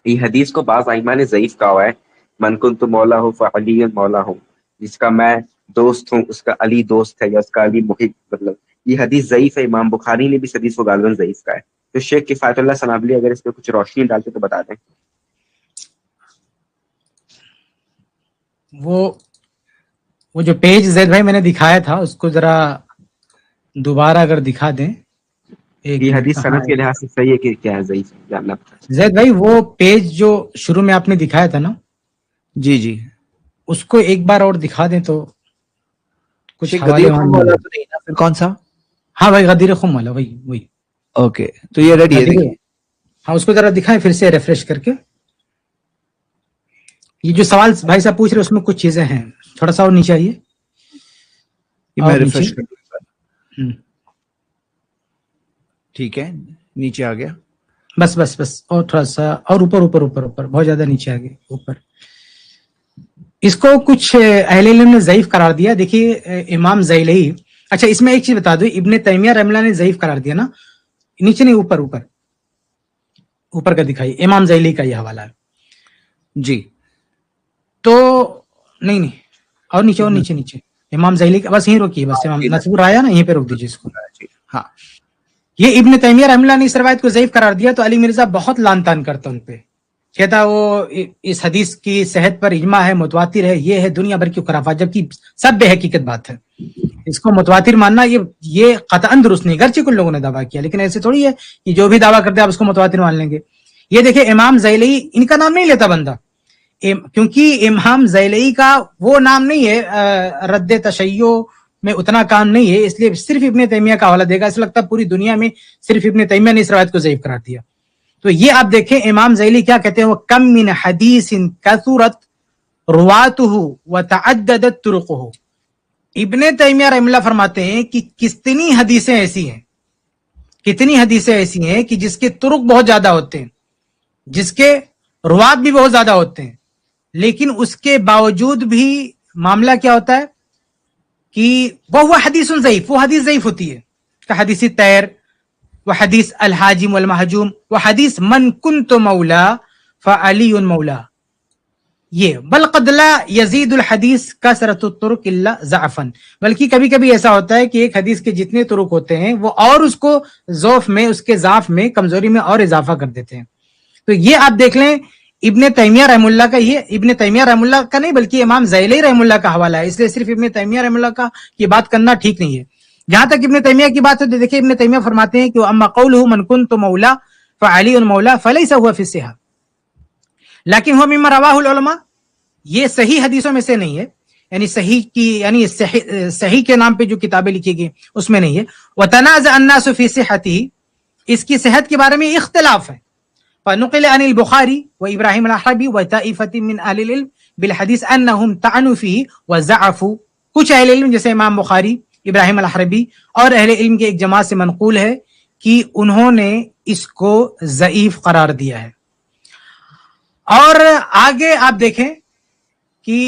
یہ حدیث کو بعض ائمہ نے ضعیف کہا ہوا ہے، من کنت مولا ہو فعلی مولا ہوں، جس کا میں دوست ہوں اس کا علی دوست ہے یا اس کا علی محب، مطلب یہ حدیث ضعیف ہے. امام بخاری نے بھی اس حدیث کو غالباً ضعیف کہا ہے. تو شیخ کفایت اللہ سنابلی اگر اس پہ کچھ روشنی ڈالتے تو بتا دیں. وہ جو پیج زید بھائی میں نے دکھایا تھا اس کو ذرا دوبارہ اگر دکھا دیں. یہ حدیث سند کے لحاظ سے صحیح ہے کہ کیا ہے ضعیف جاننا پڑتا ہے. زید بھائی وہ پیج جو شروع میں آپ نے دکھایا تھا نا، جی جی اس کو ایک بار اور دکھا دیں تو کچھ غدیر خم والا تو نہیں نا؟ پھر کون سا؟ ہاں بھائی غدیر خم والا وہی. اوکے تو یہ ریڈی ہے. ہاں اس کو ذرا دکھائیں پھر سے ریفریش کر کے. یہ جو سوال بھائی صاحب پوچھ رہے اس میں کچھ چیزیں ہیں، تھوڑا سا اور نیچے آئیے. میں ریفریش کر دوں. ٹھیک ہے نیچے آ گیا. بس اور تھوڑا سا اور اوپر بہت زیادہ نیچے آ گئے اوپر. اس کو کچھ اہل علم نے ضعیف قرار دیا. دیکھیے امام زیلعی، اچھا اس میں ایک چیز بتا دو، ابن تیمیہ رحمہ اللہ نے ضعیف قرار دیا نا، نیچے نہیں اوپر کا دکھائیے. امام زیلعی کا یہ حوالہ ہے جی. تو نہیں اور نیچے امام زیلعی کا، بس یہیں روکیے، بس امام نصب آیا نا، یہیں پہ روک دیجیے اس کو. ہاں یہ ابن تیمیہ رحمہ اللہ نے اس روایت کو ضعیف قرار دیا تو علی مرزا بہت لعن طعن کرتا ان پہ، کہتا وہ اس حدیث کی صحت پر اجماع ہے، متواتر ہے، یہ ہے دنیا بھر کی خرافات، جبکہ سب بے حقیقت بات ہے. اس کو متواتر ماننا یہ قطعاً درست نہیں، گرچہ کچھ لوگوں نے دعویٰ کیا، لیکن ایسے تھوڑی ہے کہ جو بھی دعویٰ کرتے ہیں آپ اس کو متواتر مان لیں گے. یہ دیکھیں امام زیلعی، ان کا نام نہیں لیتا بندہ، کیونکہ امام زیلعی کا وہ نام نہیں ہے، رد تشیع میں اتنا کام نہیں ہے، اس لیے صرف ابن تیمیہ کا حوالہ دے گا. اس لگتا ہے پوری دنیا میں صرف ابن تیمیہ نے اس روایت کو ضعیف قرار دیا. تو یہ آپ دیکھیں امام زیلعی کیا کہتے ہیں، وہ کم من حدیث کثرت رواته وتعددت طرقه. ابن تیمیہ رحمہ اللہ فرماتے ہیں کہ کتنی حدیثیں ایسی ہیں کہ جس کے طرق بہت زیادہ ہوتے ہیں، جس کے روات بھی بہت زیادہ ہوتے ہیں، لیکن اس کے باوجود بھی معاملہ کیا ہوتا ہے کہ وہ حدیث ضعیف، وہ حدیث ضعیف ہوتی ہے. کہ حدیث تیر، وہ حدیث الحاجم والمحجوم، وہ حدیث من کنت مولا فعلی مولا. یہ بل قد لا یزید الحدیث کثرت الطرق الا ضعفا، بلکہ کبھی کبھی ایسا ہوتا ہے کہ ایک حدیث کے جتنے طرق ہوتے ہیں وہ اور اس کو ضعف میں، اس کے ضعف میں، کمزوری میں اور اضافہ کر دیتے ہیں. تو یہ آپ دیکھ لیں ابن تیمیہ رحمہ اللہ کا، یہ ابن تیمیہ رحمہ اللہ کا نہیں بلکہ امام زیلعی رحمہ اللہ کا حوالہ ہے، اس لیے صرف ابن تیمیہ رحمہ اللہ کا یہ بات کرنا ٹھیک نہیں ہے. جہاں تک ابن تیمیہ کی بات ہے تو دیکھیں ابن تیمیہ فرماتے ہیں کہ اما قوله من كنت مولا فعلی مولا فليس هو في الصحة لیکن هو مما رواه العلماء. یہ صحیح حدیثوں میں سے نہیں ہے، یعنی صحیح کی، یعنی صحیح کے نام پہ جو کتابیں لکھی گئی اس میں نہیں ہے. وتنازع الناس في صحته، اس کی صحت کے بارے میں اختلاف ہے. فنقل عن البخاری وابراہیم الحربی وطائفة من اہل العلم بالحدیث انهم طعنوا فيه وضعفوا. کچھ اہل علم جیسے امام بخاری، ابراہیم الحربی اور اہل علم کے ایک جماعت سے منقول ہے کہ انہوں نے اس کو ضعیف قرار دیا ہے. اور آگے آپ دیکھیں کہ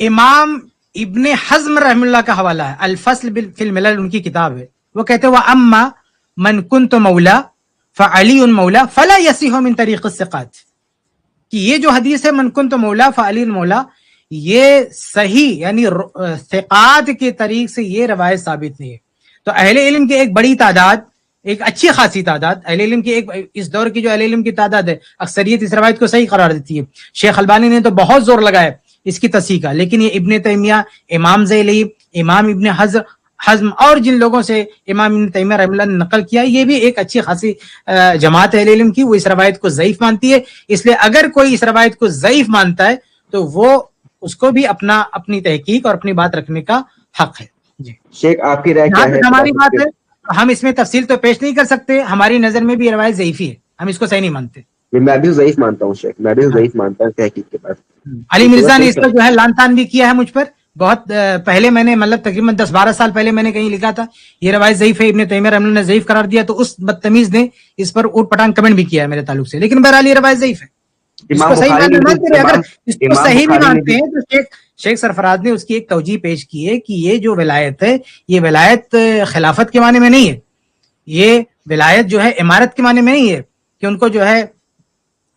امام ابن حزم رحم اللہ کا حوالہ ہے، الفصل فی الملل ان کی کتاب ہے، وہ کہتے ہیں وَأَمَّا مَنْ كُنْتُ مَوْلَى فَعَلِيٌ مَوْلَى فَلَا يَصِحُ مِنْ طَرِيقِ الثِّقَاتِ، کہ یہ جو حدیث ہے من كنت مولا فعلی مولا، یہ صحیح یعنی ثقات کے طریق سے یہ روایت ثابت نہیں ہے. تو اہل علم کے ایک بڑی تعداد، ایک اچھی خاصی تعداد اہل علم کی، ایک اس دور کی جو اہل علم کی تعداد ہے، اکثریت اس روایت کو صحیح قرار دیتی ہے. شیخ البانی نے تو بہت زور لگایا اس کی تصحیح کا، لیکن یہ ابن تیمیہ، امام زیلعی، امام ابن حزم اور جن لوگوں سے امام ابن تیمیہ رحمہ اللہ نے نقل کیا، یہ بھی ایک اچھی خاصی جماعت اہل علم کی، وہ اس روایت کو ضعیف مانتی ہے. اس لیے اگر کوئی اس روایت کو ضعیف مانتا ہے تو وہ اس کو بھی اپنی تحقیق اور اپنی بات رکھنے کا حق ہے. جی شیخ آپ کی رائے کیا ہے؟ ہماری بات ہے، ہم اس میں تفصیل تو پیش نہیں کر سکتے، ہماری نظر میں بھی یہ روایت ضعیف ہی ہے، ہم اس کو صحیح نہیں مانتے. میں بھی ضعیف مانتا ہوں شیخ، میں بھی ضعیف مانتا ہوں تحقیق کے بعد. علی مرزا نے اس پر جو ہے لعن طعن بھی کیا ہے مجھ پر بہت پہلے، میں نے مطلب تقریباً 10-12 سال پہلے میں نے کہیں لکھا تھا یہ روایت ضعیف ہے، ابن تیمیہ رحمہ اللہ نے ضعیف قرار دیا، تو اس بدتمیز نے اس پر اوٹ پٹانگ کمنٹ بھی کیا ہے میرے تعلق سے. لیکن بہرحال یہ روایت ضعیف ہے، اس کو صحیح مانتے ہیں. اگر اس کو صحیح بھی مانتے ہیں تو شیخ سرفراز نے اس کی ایک توجیہ پیش کی ہے کہ یہ جو ولایت ہے یہ ولایت خلافت کے معنی میں نہیں ہے، یہ ولایت جو ہے امارت کے معنی میں نہیں ہے کہ ان کو جو ہے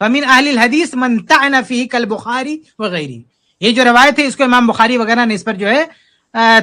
فمن اہل الحدیث من طعن فیہ کالبخاری وغیرہ. یہ جو روایت ہے اس کو امام بخاری وغیرہ نے اس پر جو ہے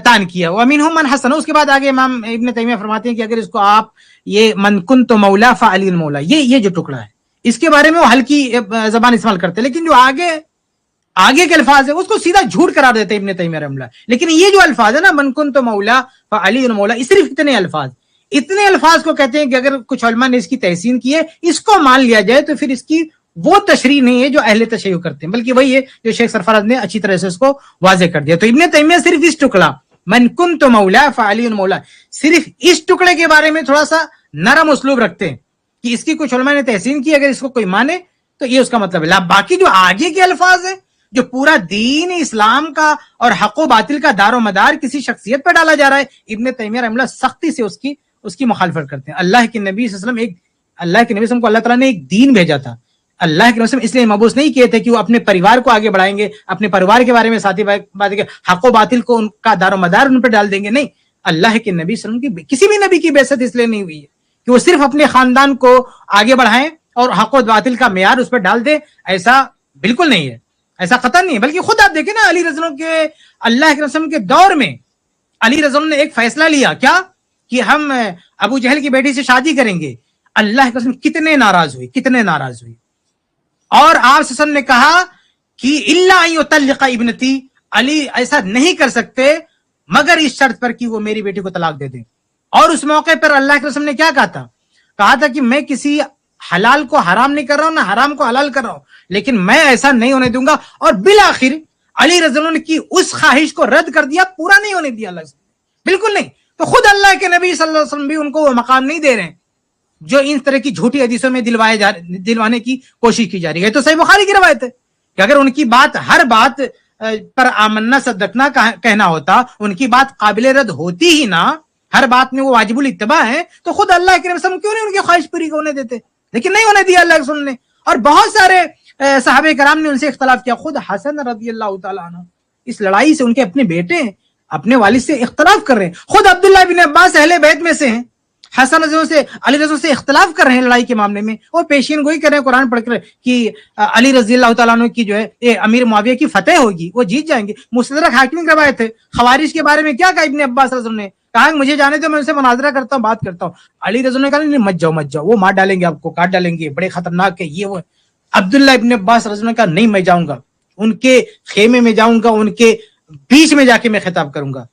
تان کیا. ومنہم من حسن. اس کے بعد آگے امام ابن تیمیہ فرماتے ہیں کہ اگر اس کو آپ یہ من کنت مولا فعلی المولا، یہ جو ٹکڑا ہے اس کے بارے میں وہ ہلکی زبان استعمال کرتے ہیں، لیکن جو آگے کے الفاظ ہے اس کو سیدھا جھوٹ قرار دیتے ہیں ابن تیمیہ رحمہ اللہ. لیکن یہ جو الفاظ ہے نا من کنت مولا فعلی المولا، صرف اتنے الفاظ کو کہتے ہیں کہ اگر کچھ علماء نے اس کی تحسین کی ہے، اس کو مان لیا جائے تو پھر اس کی وہ تشریح نہیں ہے جو اہل تشیع کرتے ہیں، بلکہ وہی ہے جو شیخ سرفراز نے اچھی طرح سے اس کو واضح کر دیا. تو ابن تیمیہ صرف اس ٹکڑا من کنت مولا فعلی المولا، صرف اس ٹکڑے کے بارے میں تھوڑا سا نرم اسلوب رکھتے ہیں کہ اس کی کچھ علماء نے تحسین کی، اگر اس کو کوئی مانے تو یہ اس کا مطلب ہے. باقی جو آگے کے الفاظ ہیں، جو پورا دین اسلام کا اور حق و باطل کا دار و مدار کسی شخصیت پہ ڈالا جا رہا ہے، ابن تیمیہ رحمہ اللہ سختی سے اس کی مخالفت کرتے ہیں. اللہ کے نبی صلی اللہ علیہ وسلم کو اللہ تعالیٰ نے ایک دین بھیجا تھا. اللہ کے نبی اس لیے مبعوث نہیں کیے تھے کہ وہ اپنے پریوار کو آگے بڑھائیں گے، اپنے پریوار کے بارے میں ساتھی باتیں حق و باطل کو ان کا دار و مدار ان پہ ڈال دیں گے. نہیں، اللہ کے نبی صلی اللہ علیہ وسلم کی کسی بھی نبی کی بعثت اس لیے نہیں ہوئی ہے کہ وہ صرف اپنے خاندان کو آگے بڑھائیں اور حق و باطل کا معیار اس پہ ڈال دیں. ایسا بالکل نہیں ہے، ایسا قطعا نہیں ہے. بلکہ خود آپ دیکھیں نا، علی رضی اللہ عنہ کے اللہ کے رسول کے دور میں علی رضی اللہ عنہ نے ایک فیصلہ لیا، کیا کہ ہم ابو جہل کی بیٹی سے شادی کریں گے. اللہ کے رسول کتنے ناراض ہوئی. اور آپ صلی اللہ علیہ وسلم نے کہا کہ الا ان یطلق ابنتی، علی ایسا نہیں کر سکتے مگر اس شرط پر کہ وہ میری بیٹی کو طلاق دے دیں. اور اس موقع پر اللہ کے رسول نے کیا کہا تھا کہ میں کسی حلال کو حرام نہیں کر رہا ہوں، نہ حرام کو حلال کر رہا ہوں، لیکن میں ایسا نہیں ہونے دوں گا. اور بالآخر علی رضی اللہ عنہ کی اس خواہش کو رد کر دیا، پورا نہیں ہونے دیا اللہ سے، بالکل نہیں. تو خود اللہ کے نبی صلی اللہ علیہ وسلم بھی ان کو وہ مقام نہیں دے رہے ہیں جو ان طرح کی جھوٹی حدیثوں میں دلوانے کی کوشش کی جا رہی ہے. تو صحیح بخاری کی روایت ہے کہ اگر ان کی بات ہر بات پر آمنا صدقنا کہنا ہوتا، ان کی بات قابل رد ہوتی ہی نہ، ہر بات میں وہ واجب الاتباع ہے، تو خود اللہ کے نبی صلی اللہ علیہ وسلم کیوں نہیں ان کی خواہش پوری ہونے دیتے؟ لیکن نہیں ہونے دیا اللہ کے رسول نے. اور بہت سارے صحابہ کرام نے ان سے اختلاف کیا. خود حسن رضی اللہ تعالیٰ عنہ اس لڑائی سے، ان کے اپنے بیٹے ہیں، اپنے والد سے اختلاف کر رہے ہیں. خود عبداللہ بن عباس اہل بیت میں سے ہیں، حسن رضی اللہ سے علی رضی اللہ سے اختلاف کر رہے ہیں لڑائی کے معاملے میں، اور پیشین گوئی کر رہے ہیں قرآن پڑھ کر کہ علی رضی اللہ تعالیٰ عنہ کی جو ہے امیر معاویہ کی فتح ہوگی، وہ جیت جائیں گے. مستدرک حاکم کی روایت ہے. خوارج کے بارے میں کیا کہا ابن عباس رضی اللہ عنہ نے؟ کہا مجھے جانے دو، میں ان سے مناظرہ کرتا ہوں، بات کرتا ہوں. علی رضی اللہ نے کہا نہیں، مت جاؤ، وہ مار ڈالیں گے، آپ کو کاٹ ڈالیں گے، بڑے خطرناک ہے یہ وہ. عبداللہ ابن عباس رضی اللہ نے کہا نہیں، میں جاؤں گا، ان کے خیمے میں جاؤں گا، ان کے بیچ میں جا کے میں خطاب کروں گا.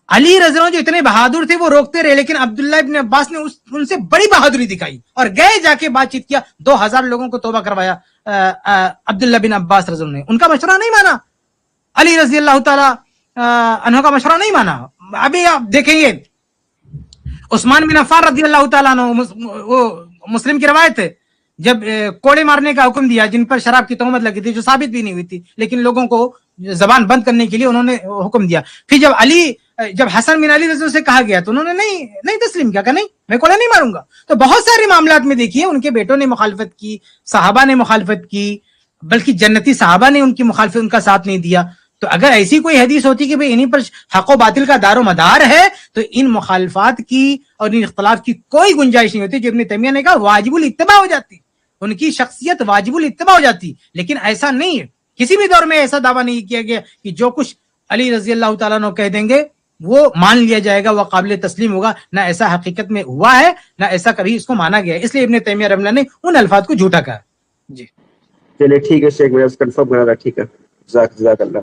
علی رضی اللہ عنہ جو اتنے بہادر تھے وہ روکتے رہے، لیکن عبداللہ ابن عباس نے ان سے بڑی بہادری دکھائی اور گئے جا کے بات چیت کیا. 2000 لوگوں کو توبہ کروایا عبداللہ بن عباس رضی اللہ عنہ نے. ان کا مشورہ نہیں مانا، علی رضی اللہ تعالی عنہ کا مشورہ نہیں مانا. ابھی آپ دیکھیں گے عثمان بن عفان رضی اللہ تعالیٰ عنہ، وہ مسلم کی روایت ہے، جب کوڑے مارنے کا حکم دیا جن پر شراب کی تہمت لگی تھی، جو ثابت بھی نہیں ہوئی تھی، لیکن لوگوں کو زبان بند کرنے کے لیے انہوں نے حکم دیا. پھر جب حسن بن علی رضی اللہ سے کہا گیا تو انہوں نے نہیں تسلیم کیا، کہ نہیں میں کوڑے نہیں ماروں گا. تو بہت سارے معاملات میں دیکھیے ان کے بیٹوں نے مخالفت کی، صحابہ نے مخالفت کی، بلکہ جنتی صحابہ نے ان کی مخالفت، ان کا ساتھ نہیں دیا. تو اگر ایسی کوئی حدیث ہوتی کہ انہیں پر حق و باطل کا دار و مدار ہے تو ان مخالفات کی اور ان اختلاف کی کوئی گنجائش نہیں ہوتی. جو ابن تیمیہ نے کہا واجب الاتباع ہو جاتی، ان کی شخصیت واجب الاتباع ہو جاتی. لیکن ایسا نہیں ہے، کسی بھی دور میں ایسا دعویٰ نہیں کیا گیا کہ جو کچھ علی رضی اللہ تعالیٰ عنہ کہہ دیں گے وہ مان لیا جائے گا، وہ قابل تسلیم ہوگا. نہ ایسا حقیقت میں ہوا ہے، نہ ایسا کبھی اس کو مانا گیا ہے. اس لیے ابن تیمیہ رحمہ اللہ نے ان الفاظ کو جھوٹا کہا. جی چلیے ٹھیک ہے شیخ، میں کنفرم کرا تھا. ٹھیک ہے، جزاک اللہ.